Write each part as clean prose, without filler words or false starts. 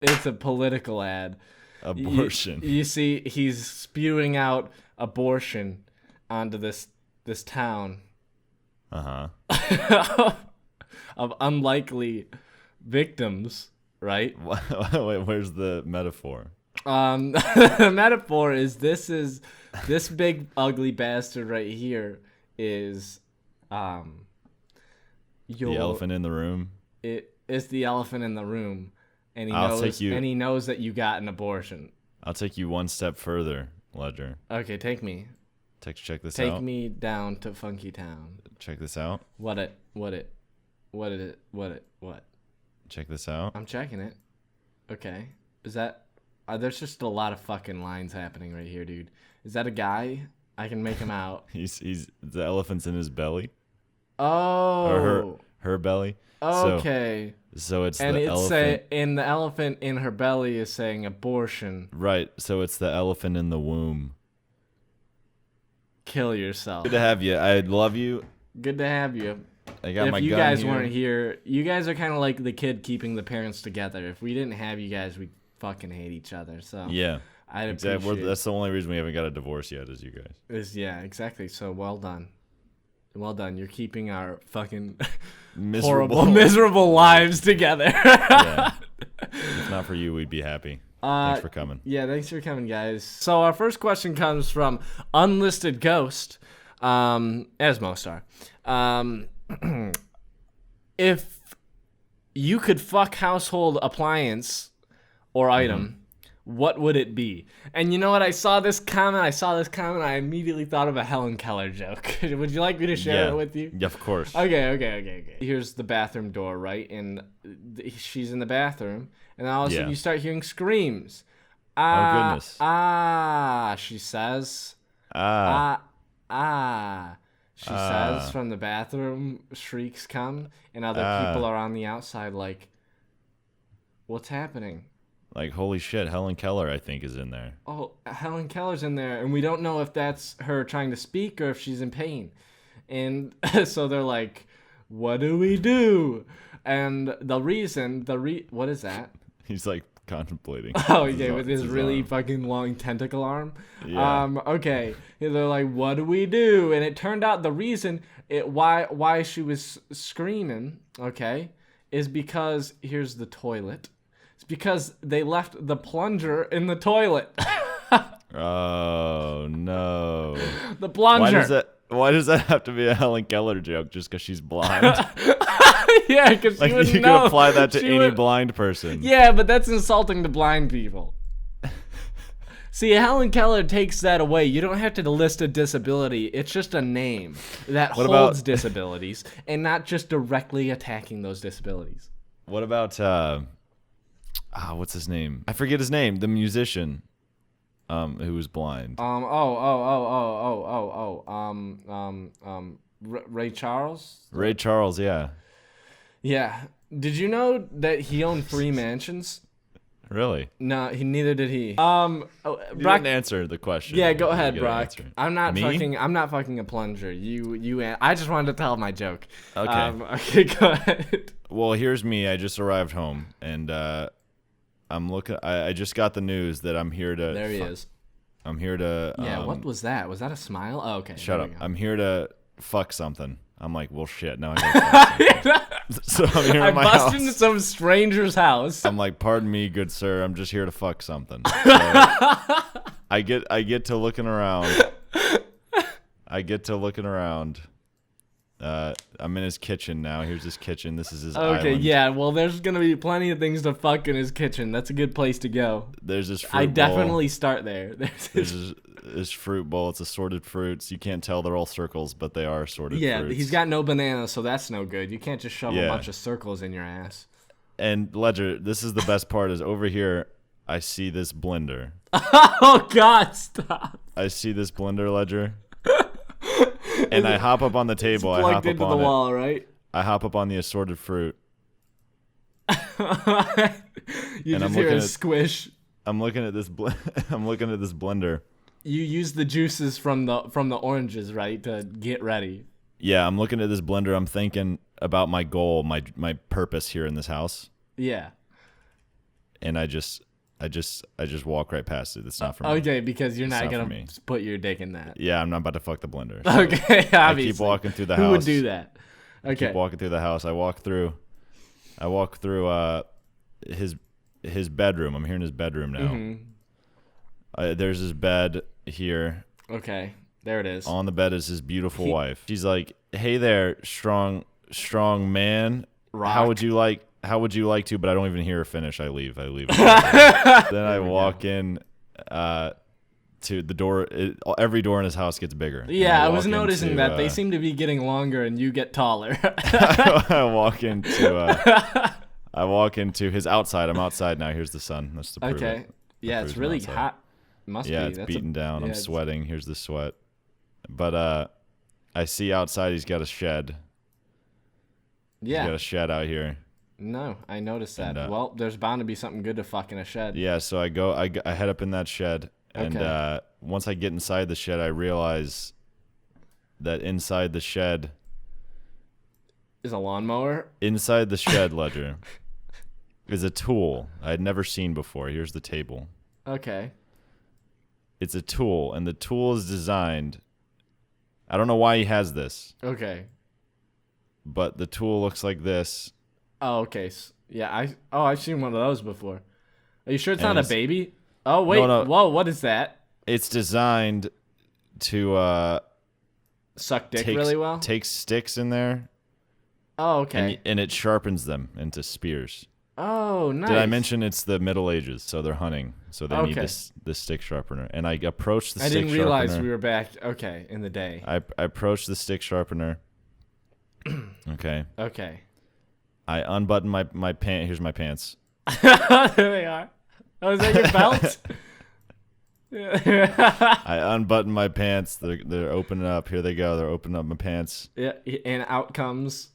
It's a political ad. Abortion. You see, he's spewing out abortion onto this town. Uh-huh. Of unlikely victims, right? Wait, where's the metaphor? The metaphor is this big ugly bastard right here is the elephant in the room. It is the elephant in the room, and he knows that you got an abortion. I'll take you one step further, Ledger. Okay, take me. Check this out. Take me down to Funky Town. Check this out. What? Check this out. I'm checking it. Okay. Is that... there's just a lot of fucking lines happening right here, dude. Is that a guy? I can make him out. He's the elephant's in his belly. Oh. Or her belly. Okay. So it's and the elephant. And the elephant in her belly is saying abortion. Right. So it's the elephant in the womb. Kill yourself. Good to have you. I love you. Good to have you. I got my gun If you guys here. weren't here, you guys are kind of like the kid keeping the parents together. If we didn't have you guys, we'd fucking hate each other. So yeah, I'd exactly. appreciate. That's the only reason we haven't got a divorce yet, is you guys. Yeah, exactly. So well done. Well done. You're keeping our fucking miserable lives together. Yeah. If not for you, we'd be happy. Thanks for coming. Yeah, thanks for coming, guys. So our first question comes from Unlisted Ghost, as most are. If you could fuck household appliance or item, what would it be? And you know what? I saw this comment. I immediately thought of a Helen Keller joke. Would you like me to share it with you? Yeah, of course. Okay. Here's the bathroom door, right? And she's in the bathroom. And then all of a sudden you start hearing screams. Oh, goodness. She says. She says from the bathroom, shrieks come, and other people are on the outside like, what's happening? Like, holy shit, Helen Keller, I think, is in there. Oh, Helen Keller's in there, and we don't know if that's her trying to speak or if she's in pain. And so they're like, what do we do? And what is that? He's like contemplating. Oh, yeah, with his really fucking long tentacle arm. Yeah. Okay. They're like, what do we do? And it turned out the reason why she was screaming, okay, is because here's the toilet. It's because they left the plunger in the toilet. Oh no. The plunger. Why does that have to be a Helen Keller joke just because she's blind? Yeah, because like, you wouldn't you know. could apply that to any blind person. Yeah, but that's insulting to blind people. See, Helen Keller takes that away. You don't have to list a disability. It's just a name that holds disabilities and not just directly attacking those disabilities. What about, what's his name? I forget his name. The musician who was blind. Ray Charles? Ray Charles, yeah. Yeah. Did you know that he owned 3 mansions? Really? No, neither did he. You didn't answer the question. Yeah, go ahead, Brock. I'm not Me? fucking a plunger. I just wanted to tell my joke. Okay. Okay, go ahead. Well, here's me. I just arrived home, and I'm looking. I just got the news that I'm here to. There he is. I'm here to. Yeah. What was that? Was that a smile? Oh, okay. Shut up. I'm here to fuck something. I'm like, well, shit. Now I gotta fuck something. So I'm here at my house. I bust into some stranger's house. I'm like, pardon me, good sir. I'm just here to fuck something. So I get to looking around. I'm in his kitchen now. Here's his kitchen. This is his island. Okay, yeah. Well, there's gonna be plenty of things to fuck in his kitchen. That's a good place to go. There's this fruit I bowl. definitely start there. There's this fruit bowl. It's assorted fruits. You can't tell they're all circles, but they are assorted fruits. Yeah, he's got no bananas, so that's no good. You can't just shove a bunch of circles in your ass. And Ledger, this is the best part, is over here, I see this blender. Oh, God, stop. I see this blender, Ledger. And I hop up on the table. It's plugged into the wall, right? I hop up on the assorted fruit. You just hear a squish. I'm looking at this blender. You use the juices from the oranges, right, to get ready. Yeah, I'm looking at this blender. I'm thinking about my goal, my purpose here in this house. Yeah. and I just walk right past it. It's not for me. Okay, because you're not not for gonna me. put your dick in that. Yeah, I'm not about to fuck the blender. So Okay, obviously. I keep walking through the house. Who would do that? Okay. Keep walking through the house. I walk through his bedroom. I'm here in his bedroom now. Mm-hmm. There's his bed here. Okay, there it is. On the bed is his beautiful wife. She's like, "Hey there, strong man. Rock. How would you like to?" But I don't even hear her finish. I leave. Then I walk in to the door. Every door in his house gets bigger. Yeah, I was noticing that they seem to be getting longer, and you get taller. I walk into his outside. I'm outside now. Here's the sun. That's the proof. Okay. Yeah, it's really hot. Must be. Yeah, it's beaten down. I'm sweating. Here's the sweat. But I see outside he's got a shed. Yeah. He's got a shed out here. No, I noticed that. And, well, there's bound to be something good to fuck in a shed. Yeah, so I head up in that shed, and once I get inside the shed, I realize that inside the shed is a lawnmower. Inside the shed, Ledger, is a tool I had never seen before. Here's the table. Okay. It's a tool, and the tool is designed. I don't know why he has this. Okay. But the tool looks like this. Oh, okay. Yeah, I've seen one of those before. Are you sure it's not a baby? Oh, wait. No. Whoa, what is that? It's designed to suck dick really well? Take sticks in there. Oh, okay. And it sharpens them into spears. Oh, nice. Did I mention it's the Middle Ages, so they're hunting, so they need this stick sharpener. And I approached the stick sharpener. I didn't realize we were back, in the day. I approached the stick sharpener. Okay. Okay. I unbutton my pant. Here's my pants. There they are. Oh, is that your belt? I unbutton my pants. They're opening up. Here they go. They're opening up my pants. Yeah, and out comes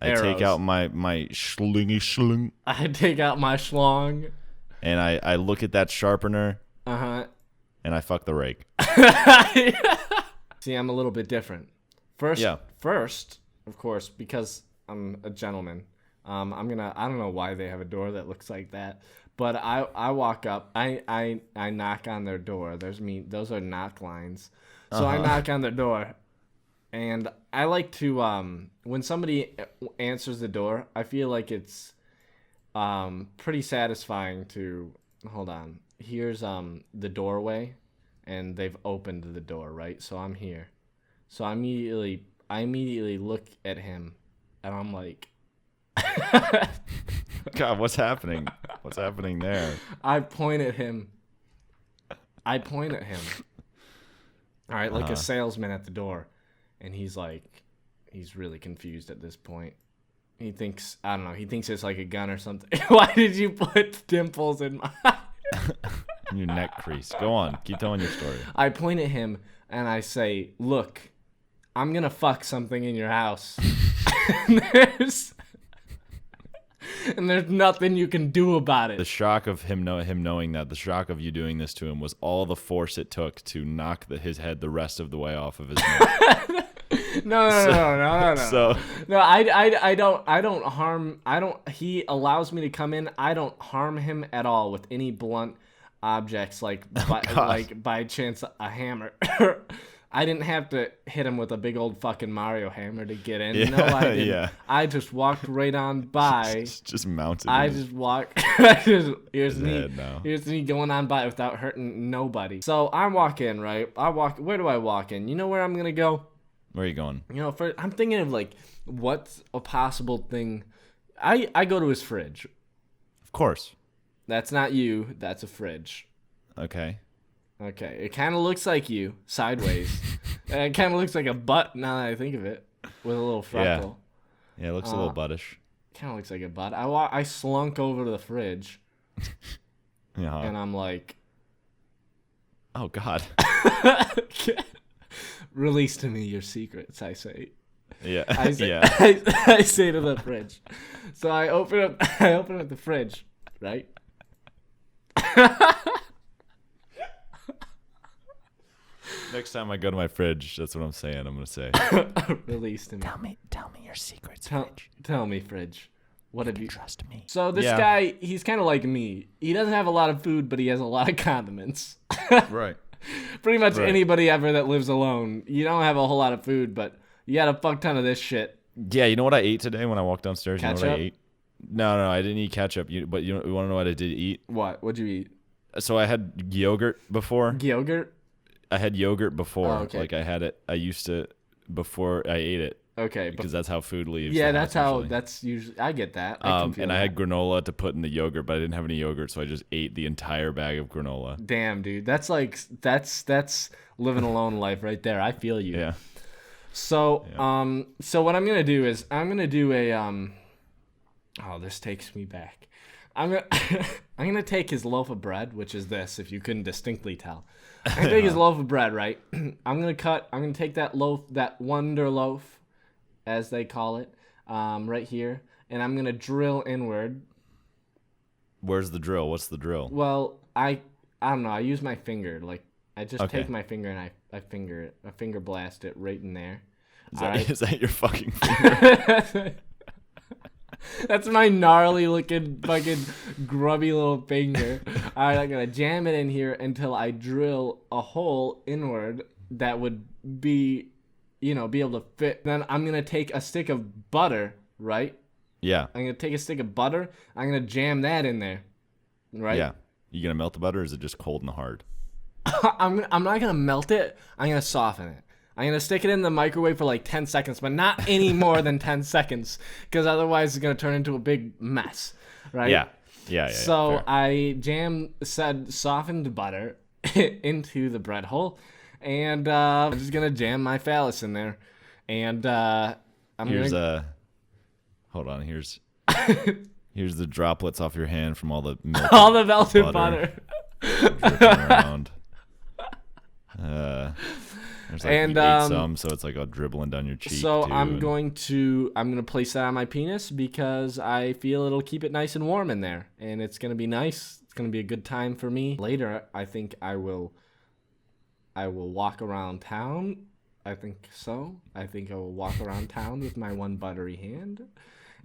arrows. I take out my sling. I take out my schlong. And I look at that sharpener. Uh-huh. And I fuck the rake. See, I'm a little bit different. First, of course, because I'm a gentleman, I don't know why they have a door that looks like that, but I walk up, I knock on their door. Those are knock lines. So I knock on their door, and I like to, when somebody answers the door, I feel like it's pretty satisfying to, hold on, here's the doorway, and they've opened the door, right? So I'm here. So I immediately look at him, and I'm like, God, what's happening? What's happening there? I point at him. All right, like a salesman at the door. And he's really confused at this point. He thinks, I don't know, it's like a gun or something. Why did you put dimples in my your neck crease? Go on, keep telling your story. I point at him, and I say, look, I'm going to fuck something in your house. and there's nothing you can do about it. The shock of him knowing that, the shock of you doing this to him was all the force it took to knock his head the rest of the way off of his neck. No. So no, I don't harm. He allows me to come in. I don't harm him at all with any blunt objects like by chance a hammer. I didn't have to hit him with a big old fucking Mario hammer to get in. Yeah, no, I didn't. Yeah. I just walked right on by. Just mounted. I just walked. Here's me going on by without hurting nobody. So I walk in, right? Where do I walk in? You know where I'm gonna go? Where are you going? You know, I'm thinking of like, what's a possible thing? I go to his fridge. Of course. That's not you. That's a fridge. Okay. It kind of looks like you, sideways. It kind of looks like a butt now that I think of it, with a little freckle. Yeah, it looks a little buttish. Kind of looks like a butt. I slunk over to the fridge, yeah, and I'm like, oh, God. Release to me your secrets, I say. Yeah. I say to the fridge. So I open up the fridge, right? Next time I go to my fridge, that's what I'm saying. I'm gonna say, release to me. Tell me your secrets, fridge. Tell me, fridge. What have you? Trust me. So this Yeah. guy, he's kind of like me. He doesn't have a lot of food, but he has a lot of condiments. Right. Pretty much Right. anybody ever that lives alone, you don't have a whole lot of food, but you got a fuck ton of this shit. Yeah, you know what I ate today when I walked downstairs? You know what I Ketchup? ate? No, I didn't eat ketchup. But you want to know what I did eat? What? What'd you eat? So I had yogurt before. Yogurt? I had yogurt before. Oh, okay. Like I had it. I used to before I ate it Okay. because that's how food leaves. Yeah, the that's house how. usually. That's usually. I get that. I can feel And I that. had granola to put in the yogurt, but I didn't have any yogurt, so I just ate the entire bag of granola. Damn, dude. That's like that's living alone life right there. I feel you. Yeah. So so what I'm gonna do is I'm gonna do a Oh, this takes me back. I'm gonna I'm gonna take his loaf of bread, which is this, if you couldn't distinctly tell. I'm gonna take his loaf of bread, right? I'm gonna take that loaf, that wonder loaf, as they call it, right here, and I'm gonna drill inward. Where's the drill? What's the drill? Well, I don't know. I use my finger. Like I just Okay. take my finger and I finger it. I finger blast it right in there. Is that your fucking finger? That's my gnarly looking fucking grubby little finger. All right, I'm gonna jam it in here until I drill a hole inward that would be, be able to fit. Then I'm gonna take a stick of butter, right? Yeah. I'm gonna take a stick of butter. I'm gonna jam that in there, right? Yeah. You gonna melt the butter, or is it just cold and hard? I'm not gonna melt it. I'm gonna soften it. I'm gonna stick it in the microwave for like 10 seconds, but not any more than 10 seconds, because otherwise it's gonna turn into a big mess, right? Yeah. So fair. I softened butter into the bread hole, and I'm just gonna jam my phallus in there, and Hold on. Here's the droplets off your hand from all the milk. all the melted butter. dripping around. There's like And, you ate some, so it's like all dribbling down your cheek. So too, I'm gonna place that on my penis because I feel it'll keep it nice and warm in there, and it's gonna be nice. It's gonna be a good time for me. Later, I think I will walk around town. I think so. I think I will walk around town with my one buttery hand,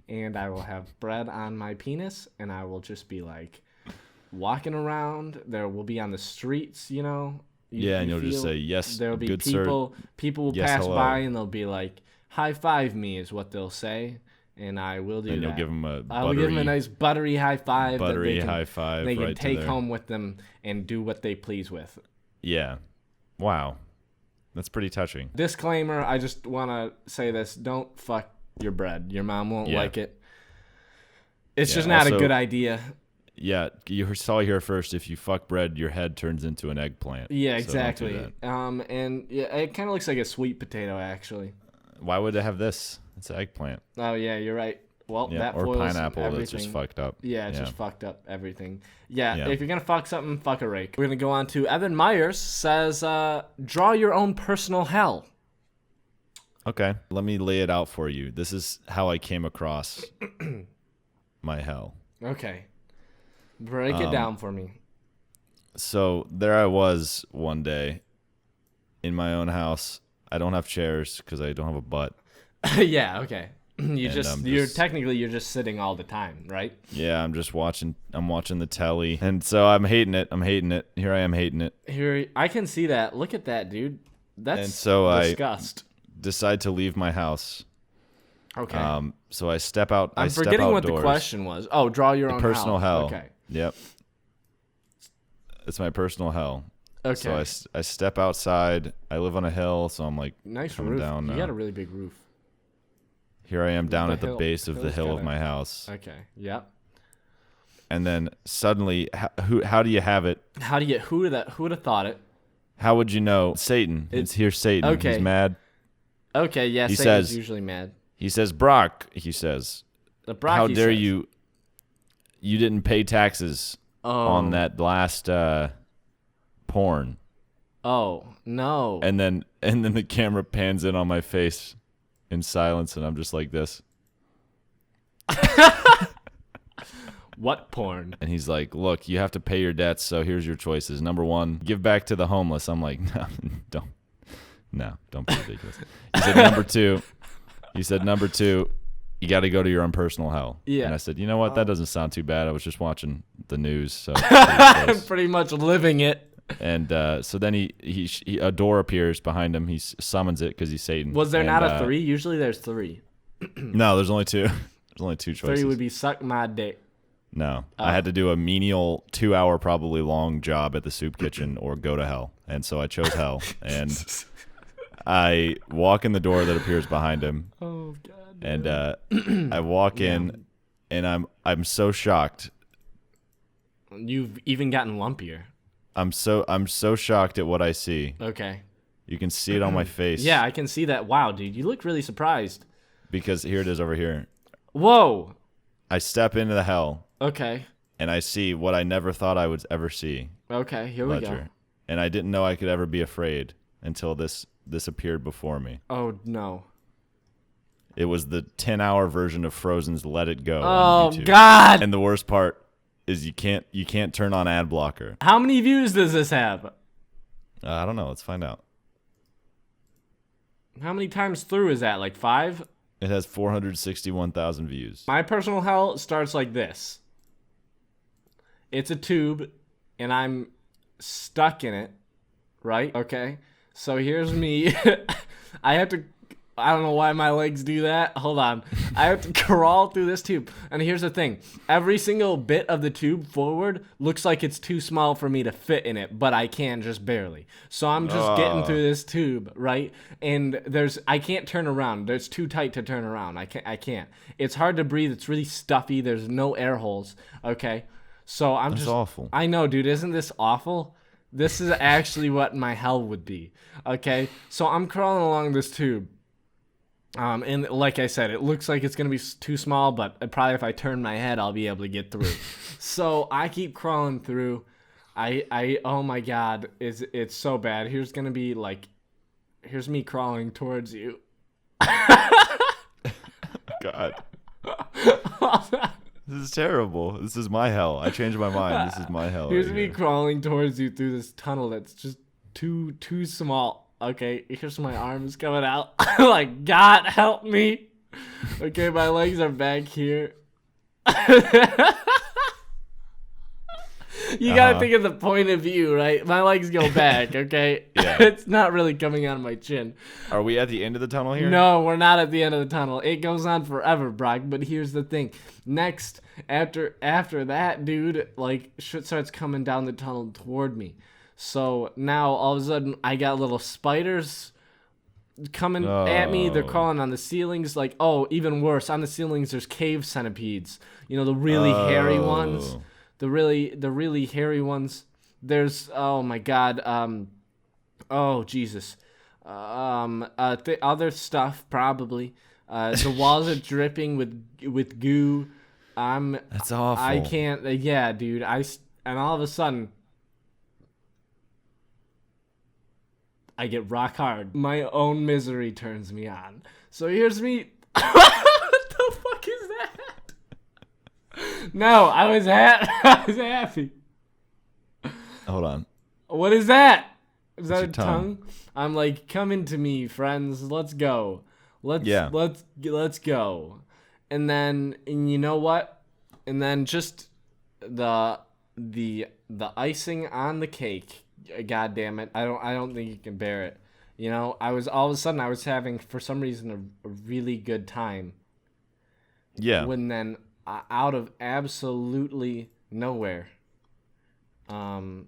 and I will have bread on my penis, and I will just be like walking around. There will be on the streets, Yeah, and you'll just say, yes, there'll be good people. sir. People will Yes, pass hello. by and they'll be like, "High five me," is what they'll say, and I will do And that. you'll give them a I'll give them a nice buttery high five. buttery high five. They can right to take their- home with them and do what they please with. Yeah. Wow. That's pretty touching. Disclaimer: I just want to say this: don't fuck your bread. Your mom won't Yeah. like it. It's Yeah, just not a also- good idea. Yeah, you saw here first. If you fuck bread, your head turns into an eggplant. Yeah, So don't do exactly. that. And yeah, it kind of looks like a sweet potato, actually. Why would it have this? It's an eggplant. Oh yeah, you're right. Well, Yeah, that or foils pineapple that's everything. just fucked up. Yeah, it's Yeah. just fucked up everything. Yeah, Yeah. if you're gonna fuck something, fuck a rake. We're gonna go on to Evan Myers says, draw your own personal hell. Okay, let me lay it out for you. This is how I came across my hell. Okay. Break it down for me. So there I was one day in my own house. I don't have chairs because I don't have a butt. Yeah, okay. You're just- just sitting all the time, right? Yeah, I'm watching the telly. And so I'm hating it. Here I am hating it. Here, I can see that. Look at that, dude. That's And so disgust. Decide to leave my house. Okay. So I step out. I'm I step forgetting what outdoors. the question was. Oh, draw your own Personal hell. Okay. Yep. It's my personal hell. Okay. So I step outside. I live on a hill, so I'm like Nice coming roof. down You now. got a really big roof. Here I am down The at the hill- base of the hill's hill got of a- my house. Okay. Yep. And then suddenly, how do you have it? Who would have thought it? How would you know? Satan. Here's Satan. Okay. He's mad. Okay, yeah, He Satan's says- usually mad. He says, Brock, he says, The Brock, how he dare says. you? You didn't pay taxes on that last porn. Oh, no. And then the camera pans in on my face in silence, and I'm just like this. What porn? And he's like, look, you have to pay your debts, so here's your choices. Number one, give back to the homeless. I'm like, no, don't be ridiculous. He said number two, you got to go to your own personal hell. Yeah. And I said, you know what? That doesn't sound too bad. I was just watching the news, so it's pretty close. Pretty much living it. And so then he a door appears behind him. He summons it because he's Satan. Was there not a 3? Usually there's 3. No, there's only 2. There's only 2 choices. 3 would be suck my dick. No, I had to do a menial 2-hour, probably long job at the soup kitchen or go to hell. And so I chose hell. And I walk in the door that appears behind him. Oh God. And I walk in, and I'm so shocked. You've even gotten lumpier. I'm so shocked at what I see. Okay. You can see it on my face. Yeah, I can see that. Wow, dude, you look really surprised. Because here it is over here. Whoa. I step into the hell. Okay. And I see what I never thought I would ever see. Okay, here we go. And I didn't know I could ever be afraid until this appeared before me. Oh no. It was the 10-hour version of Frozen's Let It Go Oh on YouTube. God. And the worst part is you can't turn on ad blocker. How many views does this have? I don't know. Let's find out. How many times through is that? Like 5? It has 461,000 views. My personal hell starts like this. It's a tube, and I'm stuck in it, right? Okay. So here's me. I don't know why my legs do that. Hold on. I have to crawl through this tube. And here's the thing. Every single bit of the tube forward looks like it's too small for me to fit in it, but I can just barely. So I'm just getting through this tube, right? And I can't turn around. It's too tight to turn around. I can't. It's hard to breathe. It's really stuffy. There's no air holes, okay? So That's awful. I know, dude. Isn't this awful? This is actually what my hell would be, okay? So I'm crawling along this tube. And like I said, it looks like it's going to be too small, but probably if I turn my head, I'll be able to get through. So I keep crawling through. Oh my God, it's so bad. Here's me crawling towards you. God. This is terrible. This is my hell. I changed my mind. This is my hell. Here's me crawling towards you through this tunnel that's just too small. Okay, here's my arms coming out. Like, God help me. Okay, my legs are back here. You gotta think of the point of view, right? My legs go back, okay? Yeah. It's not really coming out of my chin. Are we at the end of the tunnel here? No, we're not at the end of the tunnel. It goes on forever, Brock, but here's the thing. Next, after that, dude, like, shit starts coming down the tunnel toward me. So now all of a sudden I got little spiders coming at me. They're crawling on the ceilings. Like, oh, even worse, on the ceilings there's cave centipedes. You know, the really hairy ones. The really hairy ones. There's, oh my God. Oh Jesus. Other stuff probably. The walls are dripping with goo. That's awful. I can't. Yeah, dude. And all of a sudden, I get rock hard. My own misery turns me on. So here's me. What the fuck is that? No, I was happy. Hold on. What is that? Is that a your tongue? I'm like, come into me, friends. Let's go. Let's go. And then, and you know what? And then just the icing on the cake. God damn it. I don't think you can bear it. You know, all of a sudden I was having, for some reason, a really good time. Yeah. When then, out of absolutely nowhere, comes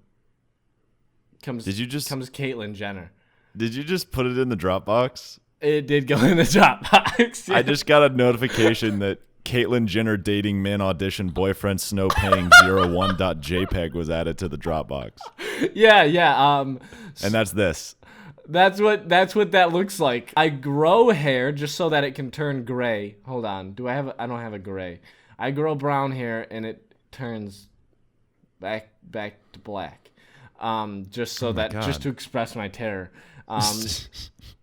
Caitlyn Jenner. Did you just put it in the Dropbox? It did go in the Dropbox. Yeah. I just got a notification that Caitlyn Jenner dating man audition boyfriend snow paying 01.jpg was added to the Dropbox. Yeah. And that's this. That's what that looks like. I grow hair just so that it can turn gray. Hold on. I don't have a gray. I grow brown hair and it turns back to black. Just so just to express my terror.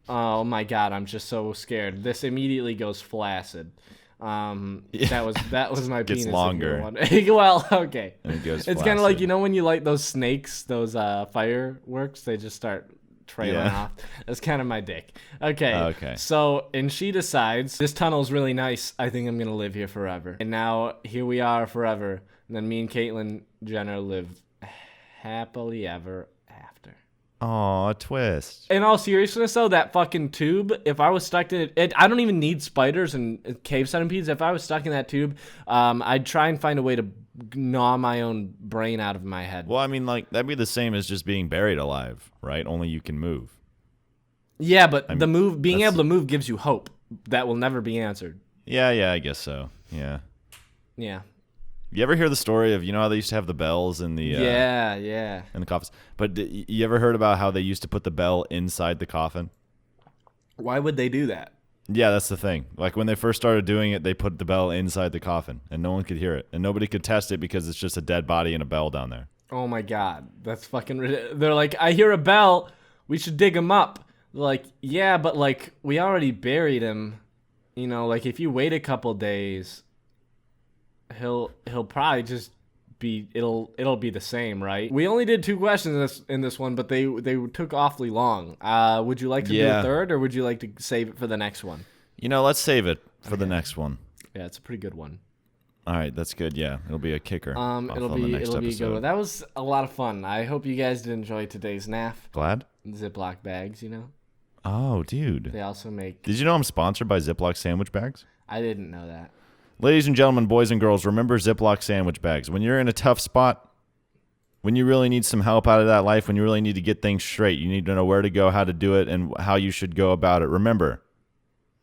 Oh my God, I'm just so scared. This immediately goes flaccid. That was my penis. Gets longer. Well, okay. And it goes it's kind of like, you know, when you light those snakes, those fireworks, they just start trailing off. That's kind of my dick. Okay. Okay. So, and she decides, this tunnel's really nice. I think I'm going to live here forever. And now here we are forever. And then me and Caitlyn Jenner live happily ever after. Aw, twist. In all seriousness, though, that fucking tube, if I was stuck in it, I don't even need spiders and cave centipedes. If I was stuck in that tube, I'd try and find a way to gnaw my own brain out of my head. Well, I mean, like, that'd be the same as just being buried alive, right? Only you can move. Yeah, but being able to move gives you hope that will never be answered. Yeah, I guess so. Yeah. Yeah. You ever hear the story of, how they used to have the bells in the yeah in the coffins? But you ever heard about how they used to put the bell inside the coffin? Why would they do that? Yeah, that's the thing. Like when they first started doing it, they put the bell inside the coffin, and no one could hear it, and nobody could test it because it's just a dead body and a bell down there. Oh my god, that's fucking ridiculous. They're like, I hear a bell, we should dig him up. They're like, yeah, but like we already buried him. Like if you wait a couple days, he'll probably just be it'll be the same, right? We only did 2 questions in this one, but they took awfully long. Would you like to do a third, or would you like to save it for the next one? Let's save it for the next one. Yeah, it's a pretty good one. All right, that's good. Yeah, it'll be a kicker. It'll be a good one. That was a lot of fun. I hope you guys did enjoy today's NAF. Glad? Ziploc bags, Oh, dude. They also make. Did you know I'm sponsored by Ziploc sandwich bags? I didn't know that. Ladies and gentlemen, boys and girls, remember Ziploc sandwich bags. When you're in a tough spot, when you really need some help out of that life, when you really need to get things straight, you need to know where to go, how to do it, and how you should go about it. Remember,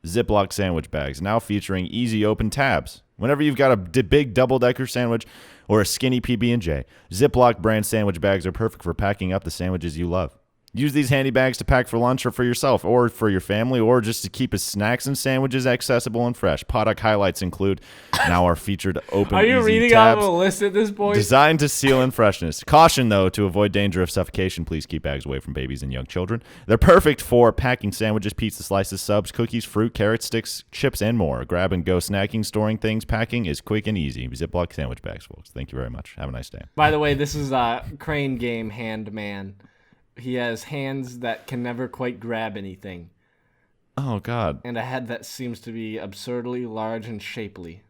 Ziploc sandwich bags, now featuring easy open tabs. Whenever you've got a big double-decker sandwich or a skinny PB&J, Ziploc brand sandwich bags are perfect for packing up the sandwiches you love. Use these handy bags to pack for lunch or for yourself or for your family or just to keep his snacks and sandwiches accessible and fresh. Product highlights include now our featured open Are you easy reading tabs off a list at this point? designed to seal in freshness. Caution, though, to avoid danger of suffocation, please keep bags away from babies and young children. They're perfect for packing sandwiches, pizza slices, subs, cookies, fruit, carrot sticks, chips, and more. Grab and go snacking, storing things, packing is quick and easy. Ziploc sandwich bags, folks. Thank you very much. Have a nice day. By the way, this is Crane Game Hand Man. He has hands that can never quite grab anything. Oh, God. And a head that seems to be absurdly large and shapely.